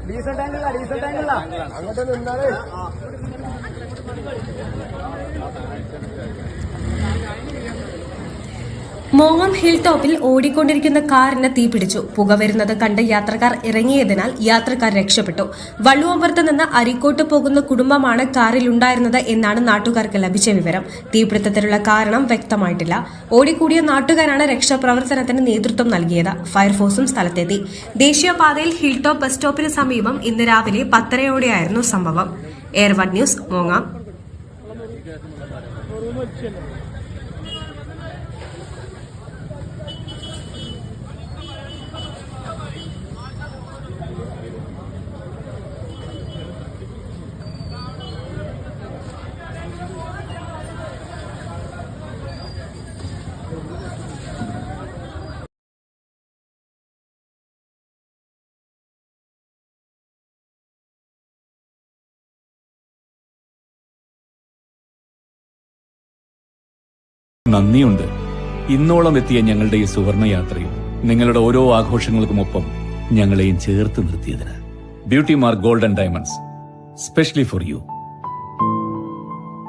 Diesel ടാങ്കില്ല അങ്ങോട്ട് നിന്നാലേ. മോങ്ങം hill ടോപ്പിൽ ഓടിക്കൊണ്ടിരിക്കുന്ന കാറിന് തീപിടിച്ചു. പുക വരുന്നത് കണ്ട് യാത്രക്കാർ ഇറങ്ങിയതിനാൽ യാത്രക്കാർ രക്ഷപ്പെട്ടു. വള്ളുവമ്പുറത്ത് നിന്ന് അരീക്കോട്ട് പോകുന്ന കുടുംബമാണ് കാറിലുണ്ടായിരുന്നത് എന്നാണ് നാട്ടുകാർക്ക് ലഭിച്ച വിവരം. തീപിടുത്തത്തിനുള്ള കാരണം വ്യക്തമായിട്ടില്ല. ഓടിക്കൂടിയ നാട്ടുകാരാണ് രക്ഷാപ്രവർത്തനത്തിന് നേതൃത്വം നൽകിയത്. ഫയർഫോഴ്സും സ്ഥലത്തെത്തി. ദേശീയപാതയിൽ ഹിൽ ടോപ്പ് ബസ് സ്റ്റോപ്പിന് സമീപം ഇന്ന് രാവിലെ 10:30 സംഭവം. എയർവൺ ന്യൂസ്, മോങ്ങം. നന്ദിയുണ്ട്. ഇന്നോളം എത്തിയ ഞങ്ങളുടെ ഈ സുവർണയാത്രയും നിങ്ങളുടെ ഓരോ ആഘോഷങ്ങൾക്കുമൊപ്പം ഞങ്ങളെയും ചേർത്ത് നിർത്തിയതിന്. Beauty Mark Gold and Diamonds, specially for U.